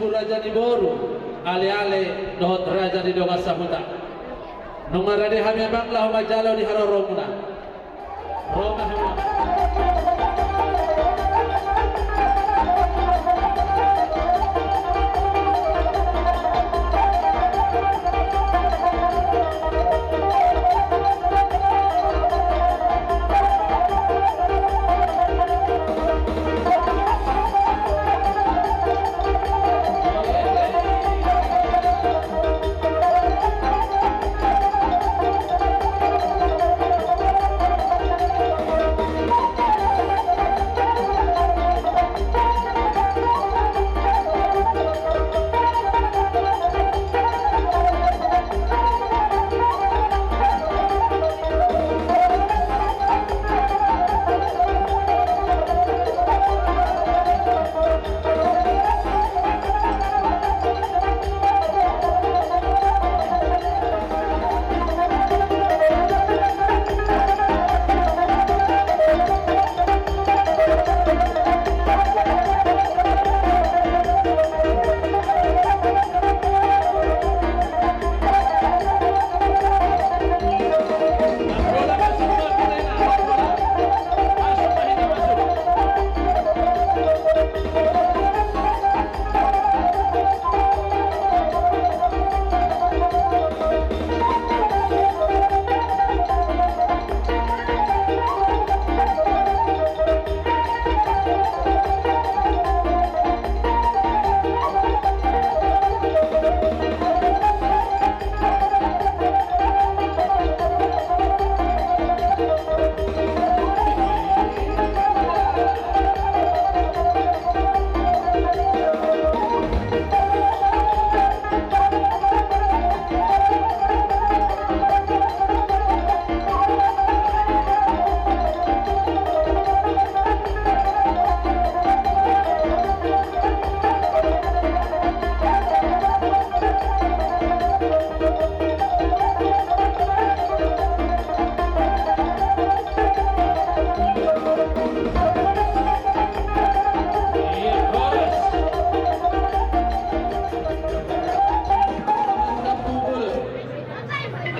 Raja di Boru, ale-ale dohot raja di donga sabuta. Nungara di hamil bangla humajalo di haroromuna. Roma hama.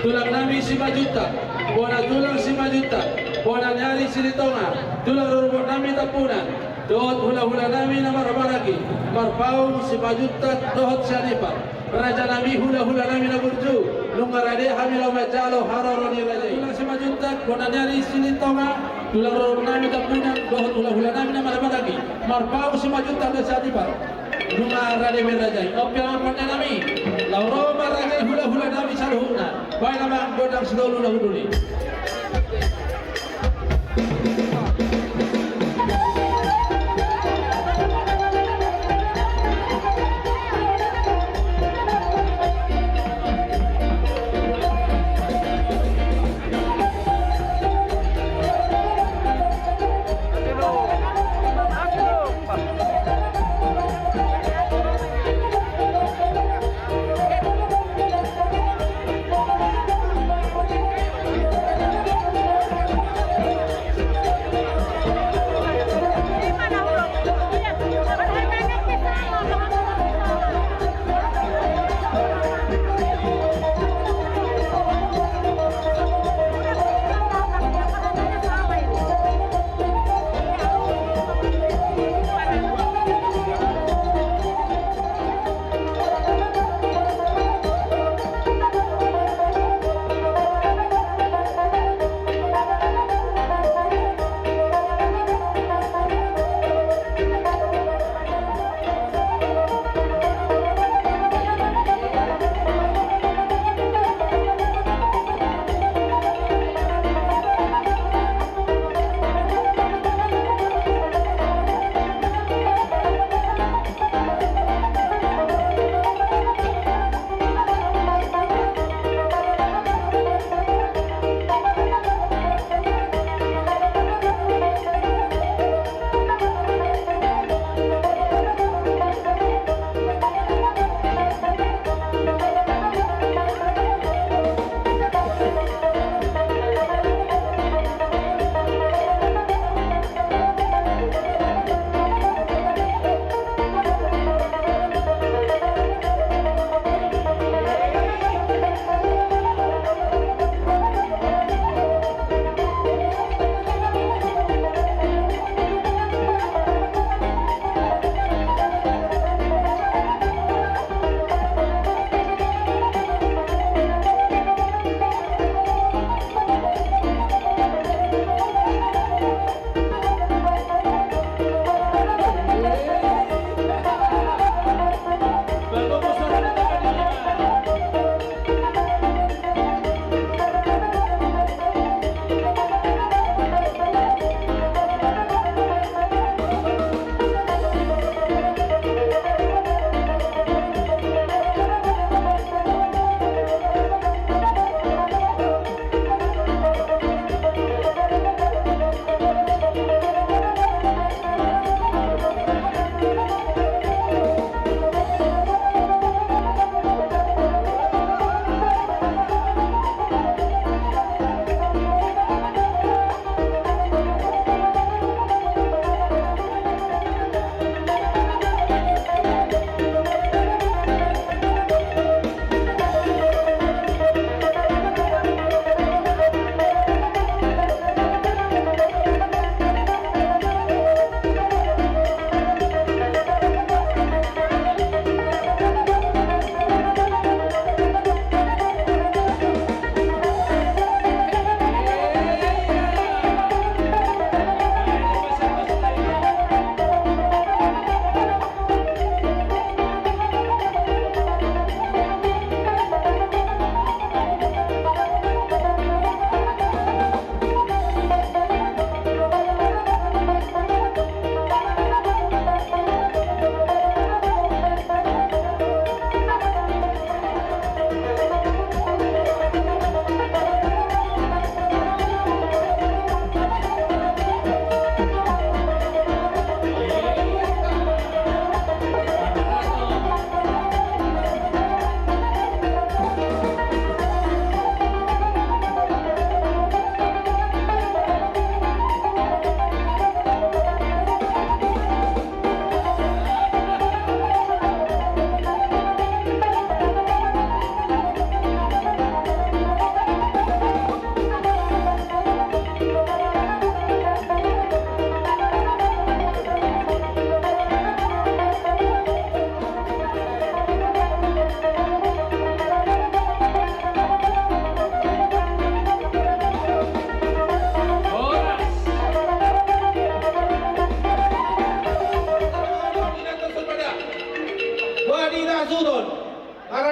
Tulang nami 5 juta, buana tulang 5 juta, buana nyari silitonga, tulang rurubot nami tapunan, dohot hula-hula nami nama rabaraki, marpau 5 juta dohot sanipar, raja nami hula-hula nami na burju, lungarade hamilo majalo haroroni raja, tulang 5 juta, buana nyari silitonga, tulang rurubot nami tapunan, dohot hula-hula nami nama rabaraki, marpau 5 juta dohot sanipar. Bunga rade merajai, opiang pandai nami, lauro marajai hula-hula nami saluhuna, baik nama godang sedolu lahuduli.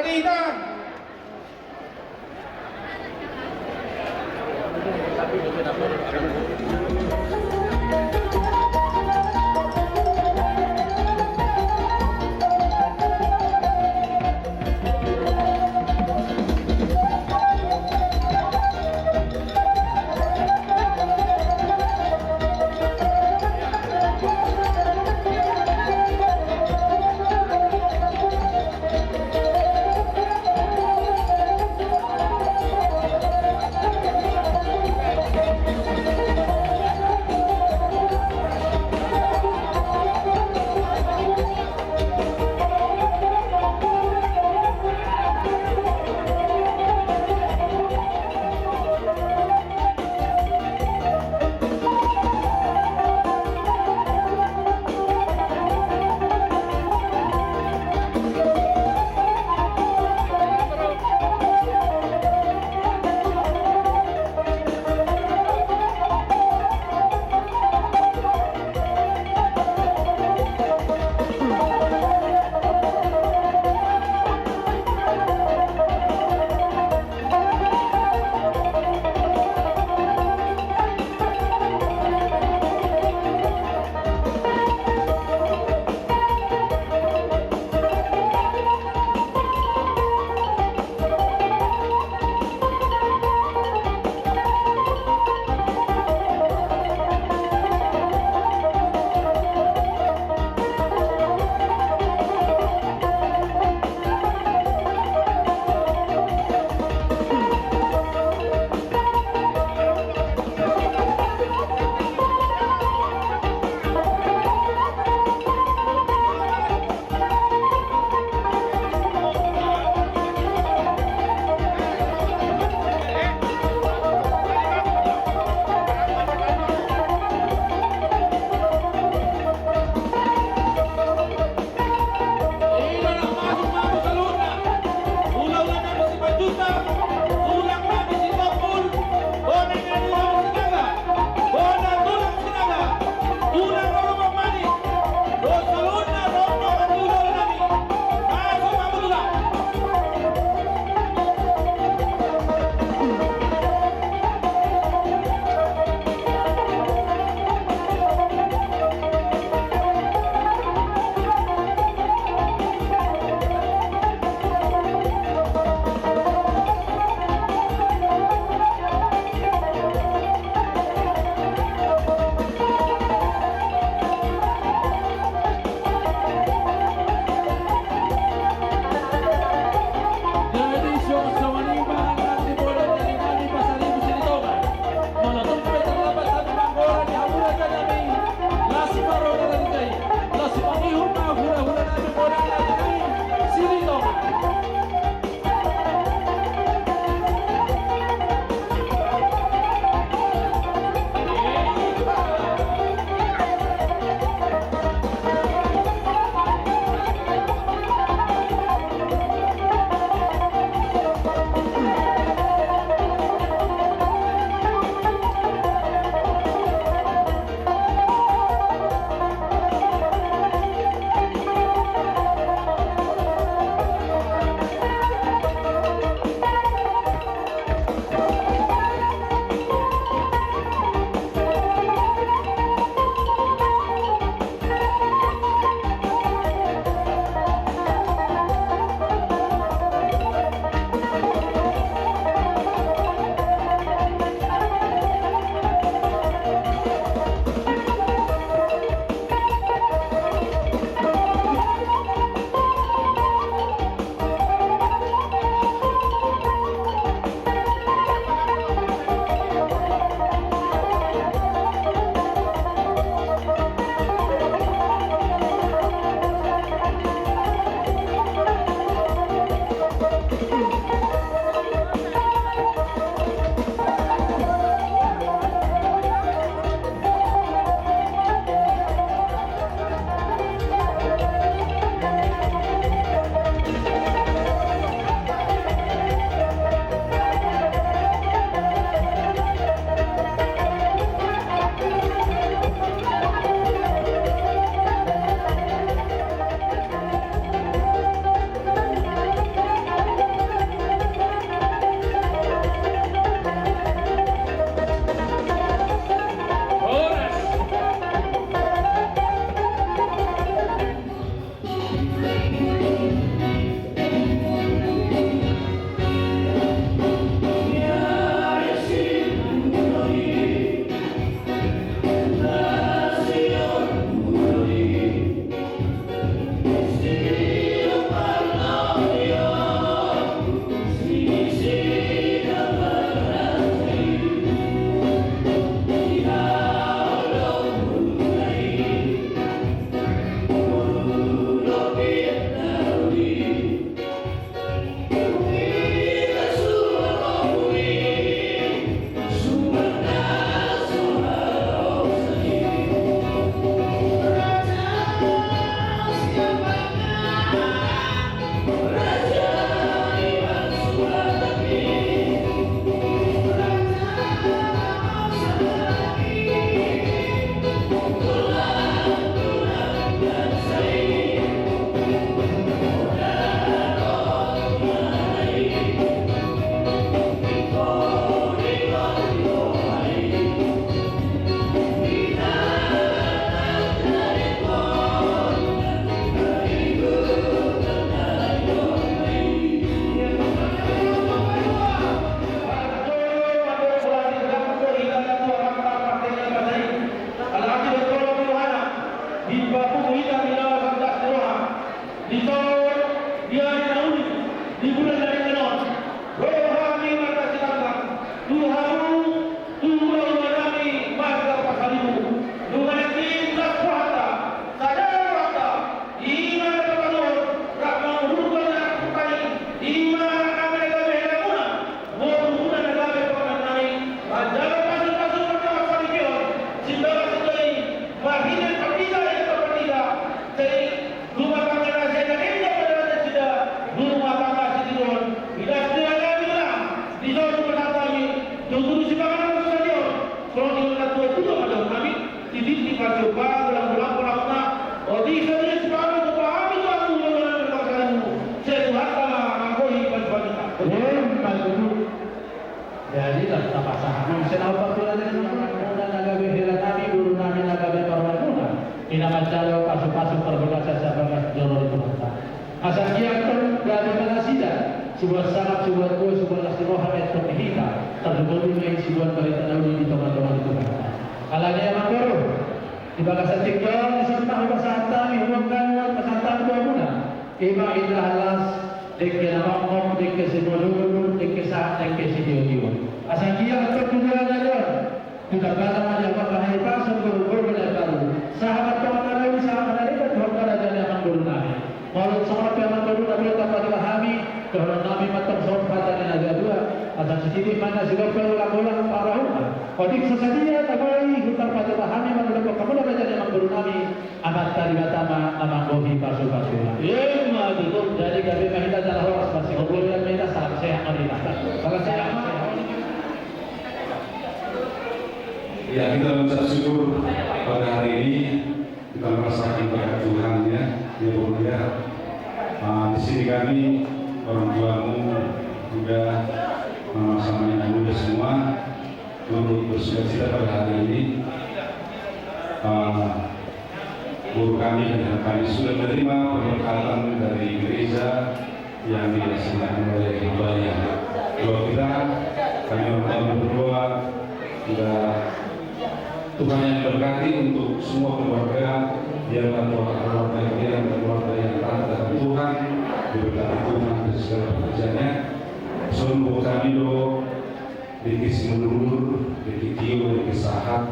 Marina. Pacoba ulang-ulang pulakna. Odi saya sekarang kepahami tu aku dengan perkataanmu. Saya Tuhan Allah mangkoi Pacoba. Jadi tak pasang. Senau patulan dengan orang naga behela kami guru kami naga beparwana. Ina macalo pasu-pasu perbedaan sahabat jono itu mata. Asal dia kan dari Malaysia. Sebuah sangat sebuah kuat sebuah istimewa itu kita. Terjadi dengan sebuah berita lalu di teman-teman itu mata. Alanya makro. Di bakasan tinggal di sana bahasa kami hubungkan bahasa dua guna. Ima indah alas dekke namam dekke sebelum dekke saat dekke sidio. Asal dia tertujuan aja. Tidak kata aja bahaya pasal berbeda baru. Sahabat kawan kami sahabat dari berdoa aja yang bernabi. Kalau sahabat yang berdoa dia dapat dipahami kalau nabi matang sopan dan ada dua. Asal sedikit mana juga ulang-ulang parah. Kodik sesadia tak boleh hutan pada pahami mana dapat kamu dapat aja yang bernabi. Amat tadi batama amang bohi pasu-pasu. Mah itu jadi kami mahita jalan horas masih ngobrol dan minta salam sehat marilah. Kalau saya ya, kita mengucap syukur pada hari ini kita merasakan berkat Tuhan ya, ya. Di sini kami orang tuamu juga sama yang muda semua turut bersukacita pada hari ini. Guru kami dan kami sudah menerima pemberkatan dari gereja yang dilaksanakan oleh hamba-Nya. Doa kita, kami orang berdoa sudah Tuhan yang berkati untuk semua keluarga yang keluarga yang keluarga yang taat dalam Tuhan, diberkati Tuhan dan segala pekerjaannya. Seluruh kami do dikis menurut, dikitio, dikisahat,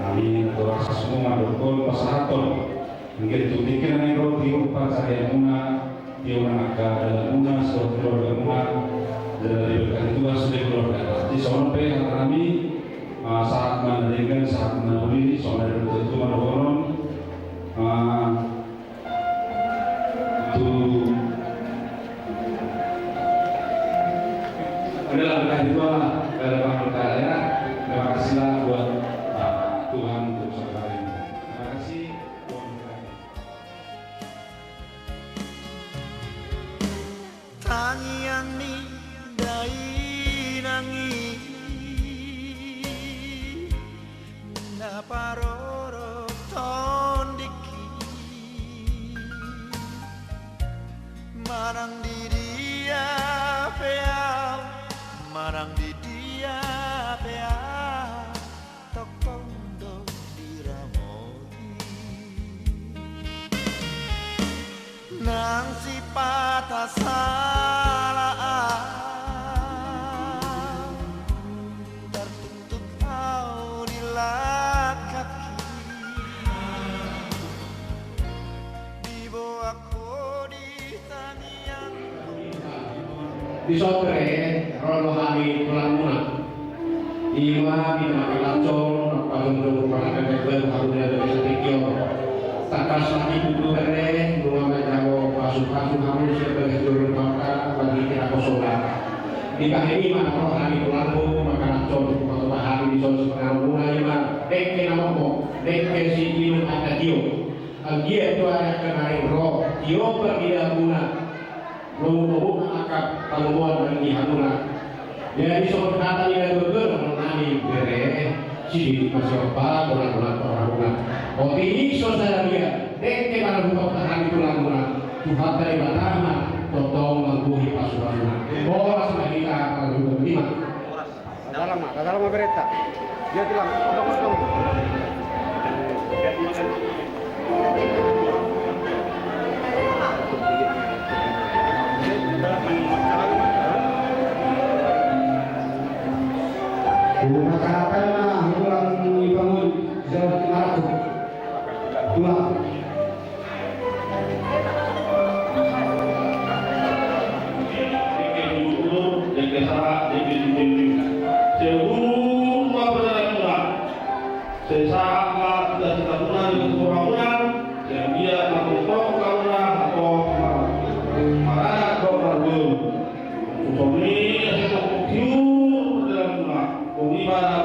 kami doa semua doktor pasahaton. Mungkin itu pikiran yang kau tiup pasal yang muna, tiup naga dalam muna, seluruh keluarga muna, dan diberkati Tuhan sudah keluarga. Di sampai kami saat mendengarkan saat menawi saudara itu menonon itu adalah berkah dua dalam berkah ya. Terima kasihlah buat Tuhan untuk saudara ini. Terima kasih Tuhan berkati. Tangian mindai nangi na paroro tondiki marang di dia peau marang di dia peau tokondo diramoi nang si patah salah tertuntut kau dilak kaki dibawa aku di tanian di sore rono hari pelamuna ima bina kilacong pagundung pagundung harunya dari sedikit takas lagi duduk kere dua menjago pasu-pasu kamu sebagai turun maka bagi kita kosongan di kahini mana roh hari pelamuna maka lacong waktu hari di sore pelamuna ima dekke namamo dekke si minum ada dio dia itu ada kenai roh dio pergi dahuna lumubuk akap tangguan bagi haduna jadi soal kata yang betul mengenai bere si masih apa bulan-bulan orang-orang oh ini saudara dia dekke kalau buka tahan bulan-bulan Tuhan dari batama totong mengkuhi pasukan boras kita kalau buka lima dalam berita dia bilang potong-potong Masyarakat hiburan dibangun jauh Maroko dua Para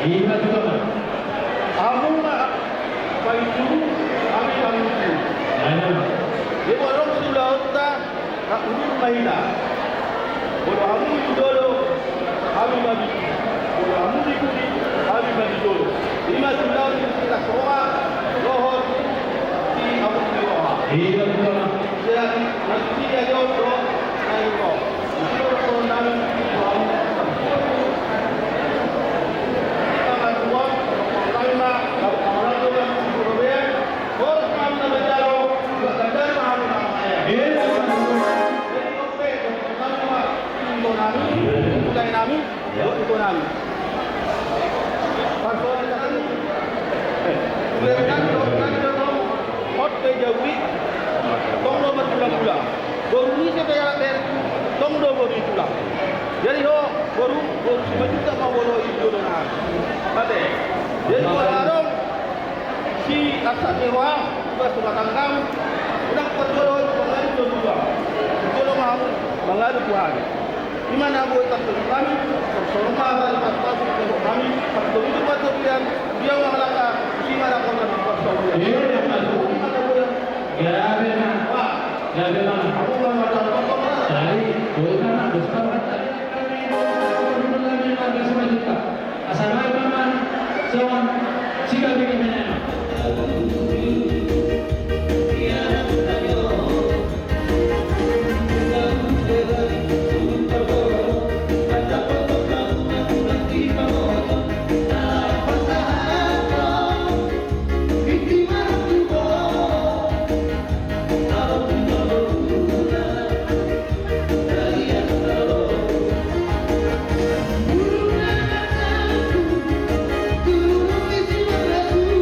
Iba juga kami dulu, kami dulu. Dia orang sudah tak nak udur mahina. Kalau kamu itu dulu, kami bagi. Kalau kamu ikuti, kami bagi dulu. Lima sudah kita semua rohon di Abu Dhabi. Iya betul. Jadi nanti dia jauh roh, naik roh. Roh nabi, jadi baru sejuta mau baru itu dengan kata jadi kalau si asal nyewa sudah tangkam udah perjualan pengaruh juga perjualan mengaruh Tuhan di mana boleh tak kami bersama dari pasal kami satu itu patut dia mengalahkan si mana pun pasal Iya yang masuk. Ya benar. Ya benar. aku nggak ada apa-apa Jadi, bukan harus kawan tadi kami mau lagi harga 5 juta. Asal mana soal jika begini. Guru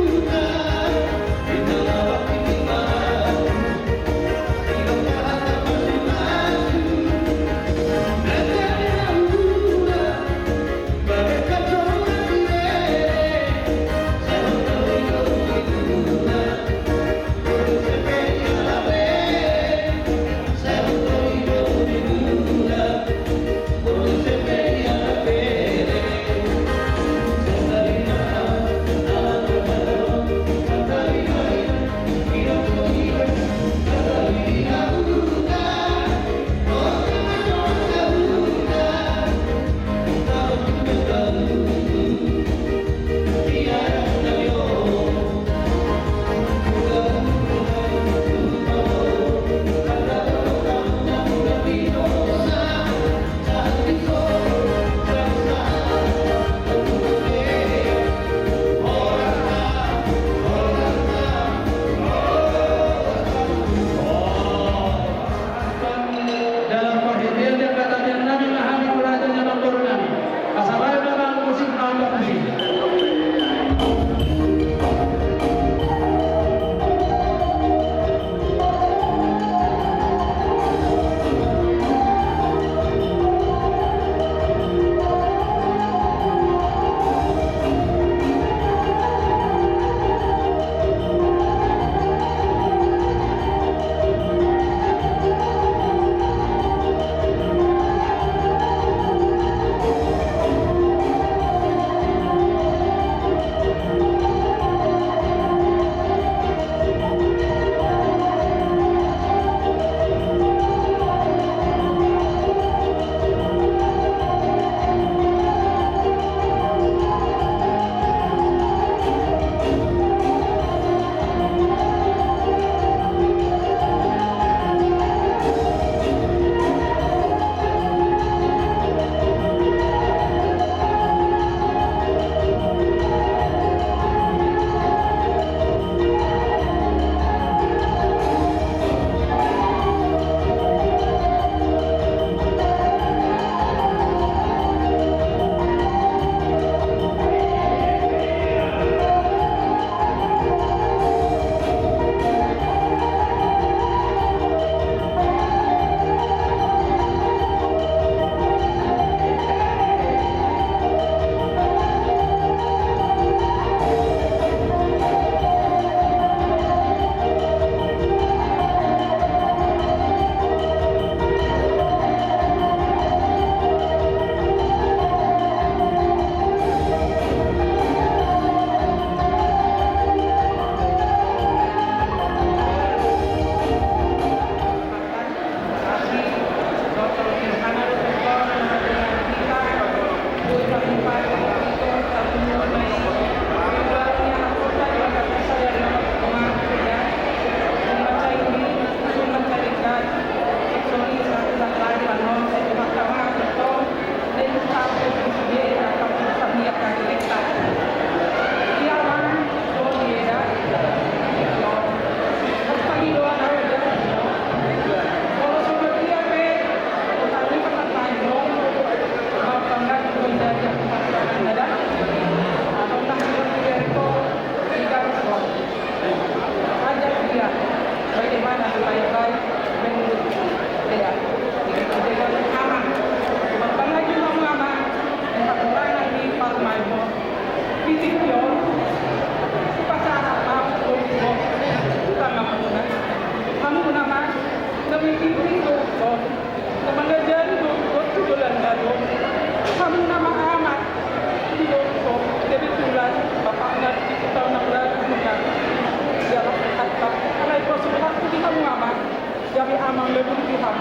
Jadi amang lebih pihak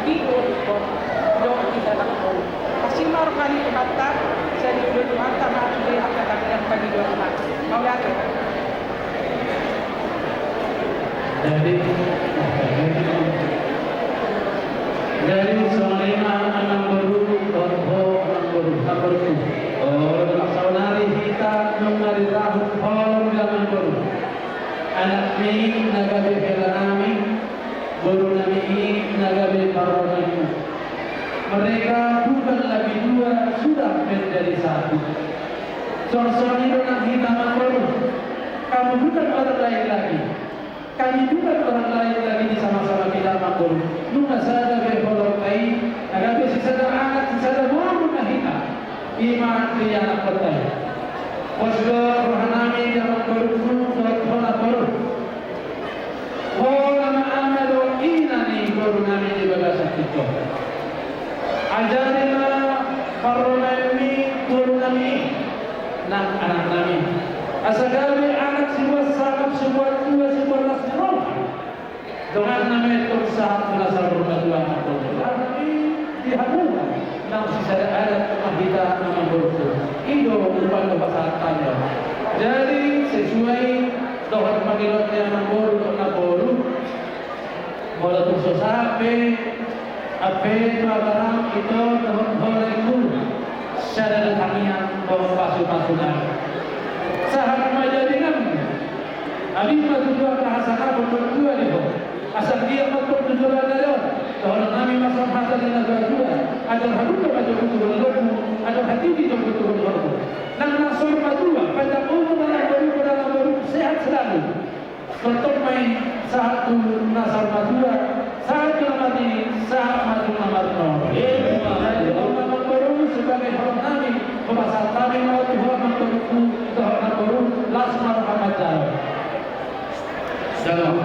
di urut jauh kita tak tahu. Kasih marukani kata saya di urut mata nak di hak kata yang bagi dua nak. Mau lihat? Jadi selama anak baru saudari kita menari rahut hol zaman baru anak ini nagabe helanami baru nami ini nagabe paronami mereka bukan lagi dua sudah menjadi satu soal itu nanti nama baru kamu bukan orang lain lagi kami bukan orang lain lagi di sama-sama kita makhluk. Nuna sada berholok kai, agabe si sada anak si sada baru kahita. Iman dia anak pertai. Wasgo rohanami dia makhluk dot hola baru. Hola ma'amalo inani baru nami di bagasa kita. Ajarina parunami baru nami nak anak nami. Asagabe anak sebuah sahabat sebuah tua sebuah nasrul dengan nama itu saat menasal bermajuan atau tapi dihabukan nang sisa ada mahita nama berku Indo lupa bahasa tanya jadi sesuai doa panggilannya nama boru bola tu sape ape tu agarang itu doa boleku secara tanian bawa pasu-pasunan sahabat majadinan abis majudua kahasana berdua nih asal dia makhluk tujuan dari kalau kami masuk hasil dengan berdua ada harus baca betul ada hati di betul nang nasor berdua pada umur dalam baru sehat selalu untuk main satu nasar berdua saat dalam ini saat maju nomor 0 jadi orang baru sebagai orang kami bahasa kami mau Tuhan memperku Tuhan baru langsung Muhammad Jalan.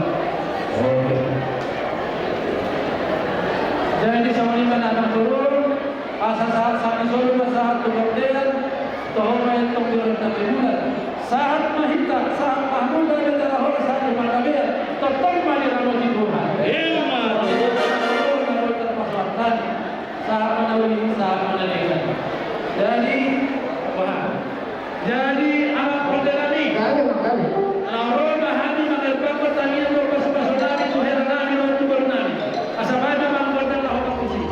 Jadi sama lima anak turun, asal saat disuruh saat kemudian Tuhan main tokyo dan bulan. Saat mahita, saat mahmud dan darah saat berkabir, tetap mandi rambut Tuhan. Saat menawi, saat menaikkan. Jadi anak perdana ini. Lalu bahani mengelpak pertanian berpasukan itu heran kami untuk bernami. Asal ada mangkota lah orang kusi.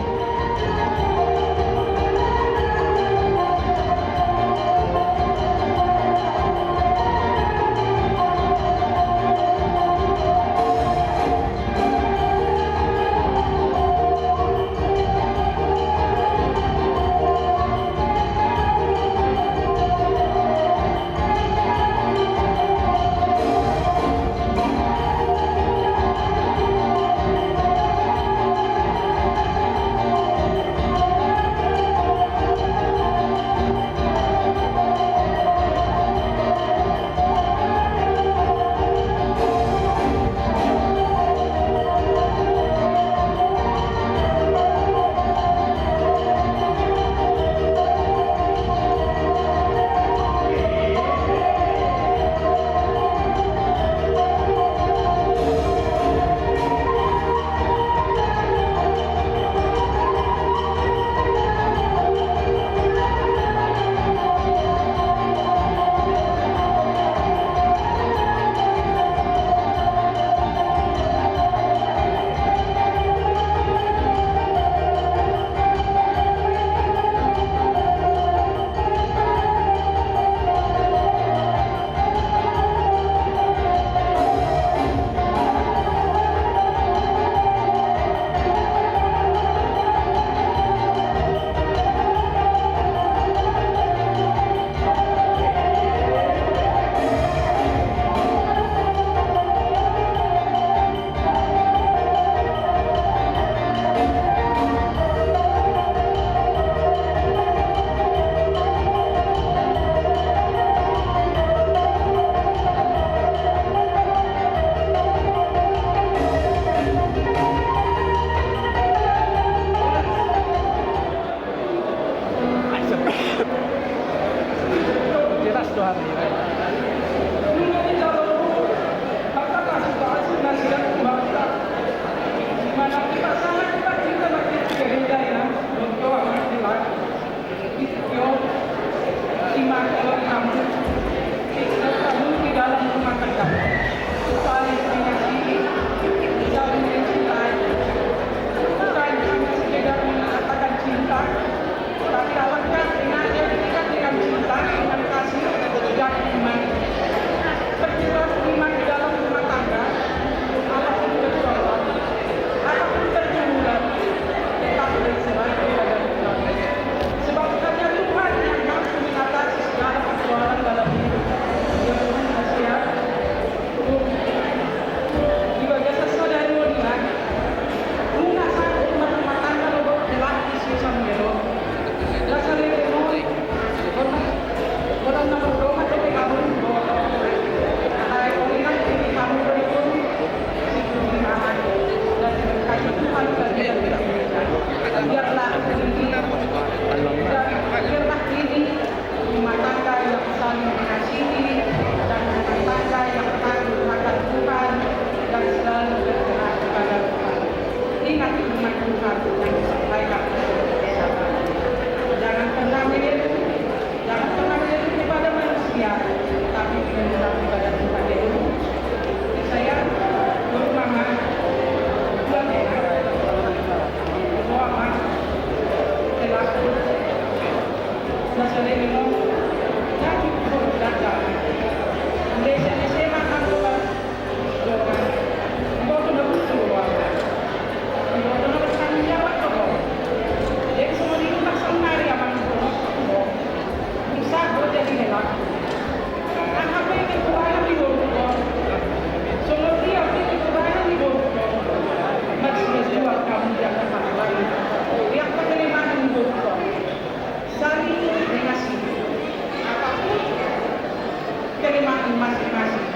kami masing-masing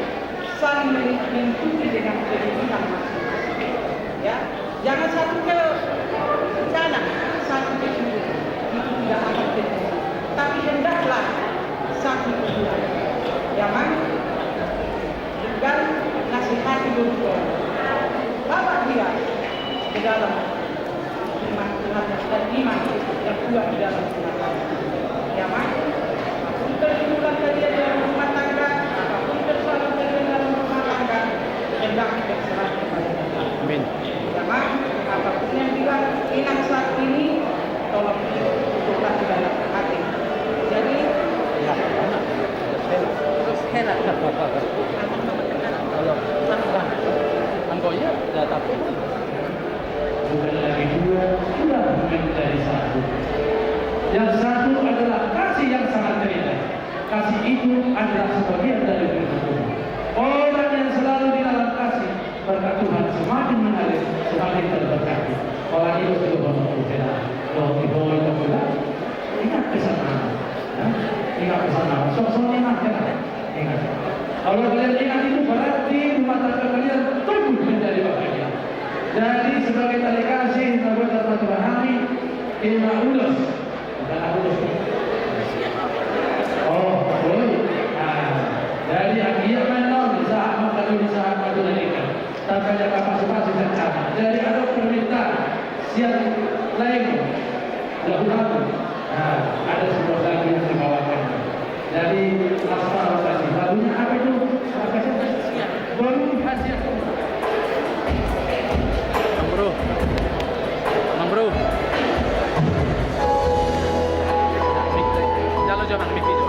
saling mengikuti dengan kelebihan masing-masing. Ya, jangan satu ke kanan, satu ke kiri, itu tidak akan terjadi. Tapi hendaklah satu ke dua. Ya, dan nasihati dulu bawa dia ke dalam iman Tuhan dan iman yang kuat di dalam Tuhan. Ya, apapun pergumulan kalian dalam rumah tangga, apapun persoalan kalian dalam rumah tangga, hendak berserah kepada Tuhan. Amin. Ya, apapun yang bilang hilang saat ini, tolong ditutup di dalam hati. Jadi, ya, terus helat. Angkonya sudah takut. Bukan lagi dua, sudah menjadi satu. Yang satu adalah kasih yang sangat terindah. Kasih itu adalah sebagian dari berkat. Orang yang selalu di dalam kasih, berkat Tuhan semakin mengalir, semakin terberkati. Orang itu juga berdoa. Doa itu pula ingat pesan Allah. Ingat pesan Allah. Soalnya ingat. Kalau kalian ingat itu berarti rumah tangga kalian tumbuh menjadi bahagia. Jadi sebagai tali kasih, sahabat Tuhan kami, Ima Ulus, bukan Ulus. Oh, boleh. Dari akhir menon di saat mengadu di saat mengadu lagi. Tanpa jaga pasukan secara. Jadi ada permintaan siap lain lagu-lagu. Ada sebuah lagu yang dibawakan. Jadi asal kasih lagunya apa itu? Baru hasil. Bro. Jalan jangan mik video.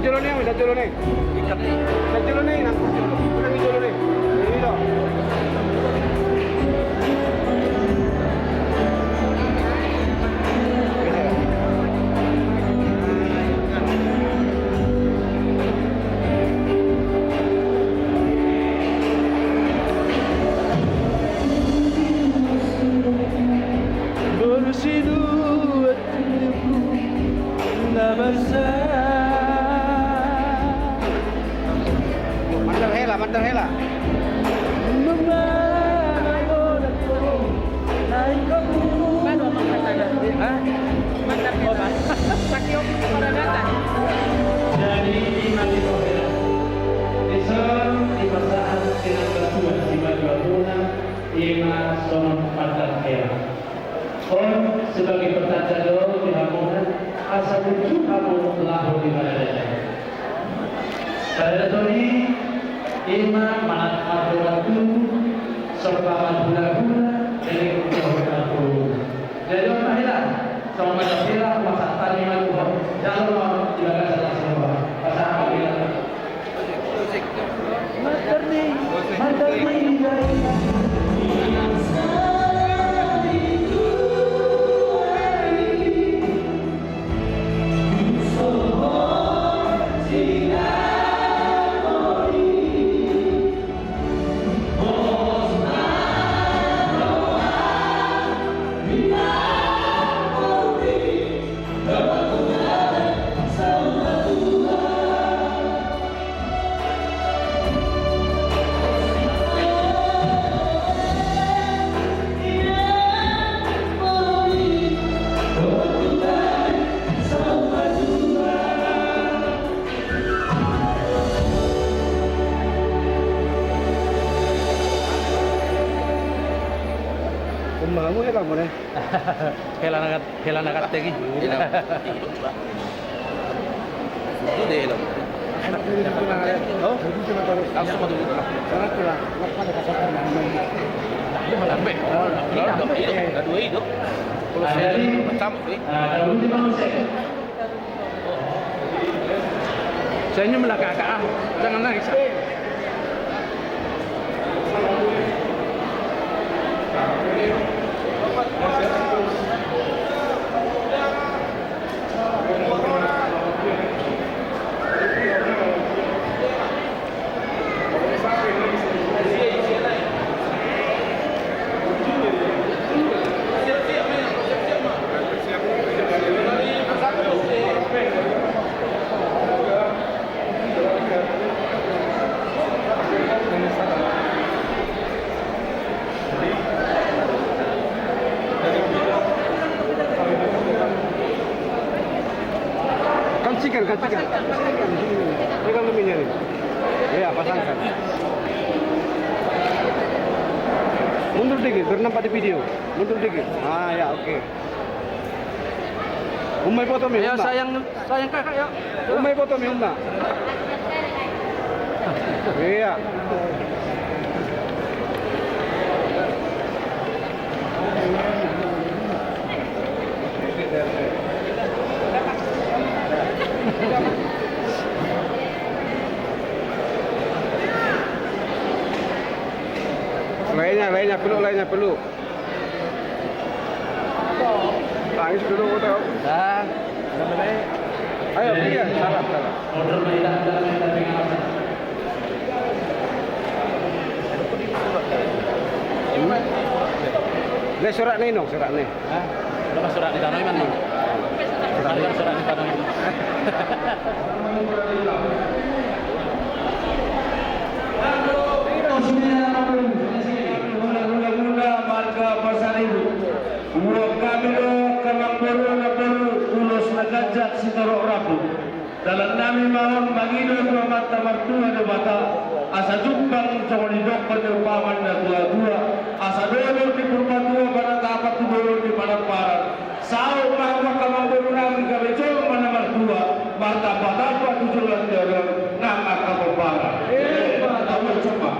Najulo nih, najulo nih. Najulo nih, najulo nih. Ini loh. Mantar hela. Jadi iman itu Islam di pasaan dengan berdua di berdua bulan iman son mantan hela. Sebagai pertanda doa di hamunan asal itu kamu lahu di mana pada ini iman manat abdulatu serta guna dari aku. Jadi orang hilang sama macam hilang masa tadi malu jangan tidak ada semua masa apa hilang. Materni Kumamu hela mo nih. Hela nakat tegi. Itu deh lo. Oh, Langsung mau dulu. sangat kurang. Pada kasar Lambe. Enggak dua itu. Kalau saya macam ada ultima konsep. saya melakak jangan nangis. Kasihkan. Pegang leminnya nih. Ya, pasangkan. Mundur dikit, biar nampak di video. Mundur dikit. Ah, ya, oke. Umay foto mi, Ya Umma. sayang kakak ya. Umay foto mi, Umma. Iya. Lainnya peluk. Tangis dulu foto. Dah. Ayo, iya, salah. Order mainan dalam pengalaman. Le surat nih, no, surat nih. Hah? Berapa surat di tanah iman nih? Surat di tanah iman. Mula-mula marga pasar ibu. Umurok kami lo kamang baru na baru ulos na kajak si Tarok Rabu. Dalam nami mahon magido dua mata martua de mata. Asa jumpang cokoni dokter de paman na dua-dua. Asa dolo di purpatua pada tapat tu dolo di Panambaran. Sao mahwa kamang baru nami kabecong mana martua. Mata patapa tujulan jalan nama kapamparan. Tahu coba.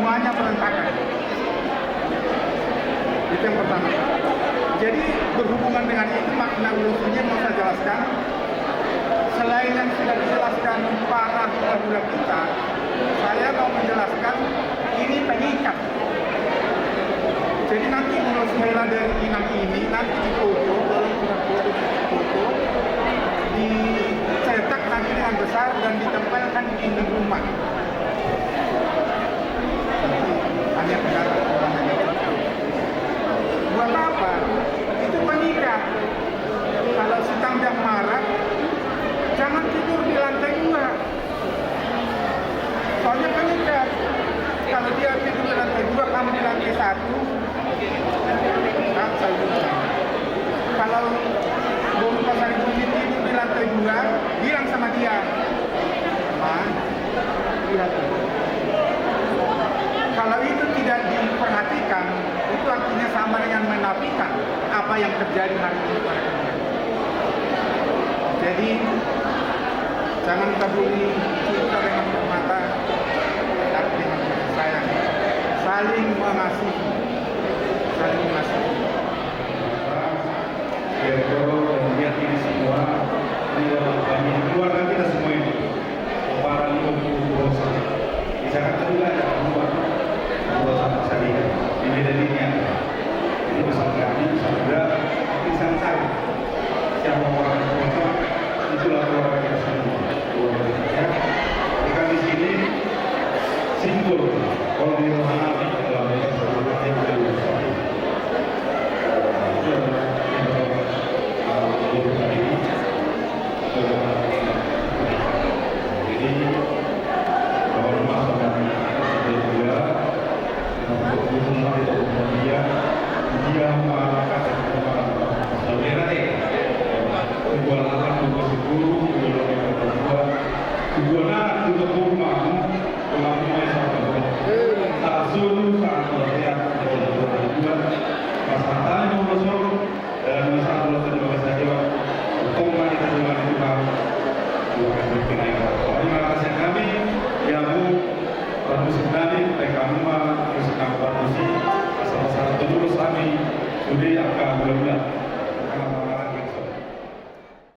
semuanya berantakan. Itu yang pertama. Jadi berhubungan dengan itu makna urusannya mau saya jelaskan. Selain yang sudah dijelaskan para gula kita, saya mau menjelaskan ini pengikat. Jadi nanti ulus hela dari inang ini nanti difoto, dalam surat foto, dicetak nanti dengan besar dan ditempelkan di dinding rumah. Nanti hanya negara orang yang buat apa? Itu pengikat. Kalau sedang jam marah, jangan tidur di lantai 2. Soalnya pengikat. Kalau dia tidur di lantai 2, kamu di lantai 1, kalau baru pasang bunyi tidur di lantai 2, bilang sama dia, lihat. Kalau itu tidak diperhatikan, itu artinya sama dengan menafikan apa yang terjadi hari ini pada kita. Jadi jangan kaburi kita dengan mata, tapi dengan kasih sayang, saling mengasihi, saling mengasihi. Melihat ini semua, ini adalah kami keluarga kita semua ini, para 50 dosa. Di Jakarta juga ada dosa syariah di Medan ini ada. Ini bersama kami, saudara, kita cari siapa orang yang dosa, itulah keluarga kita semua. Ya, kita di sini simbol kalau di rumah dalam Sudah akan benar-benar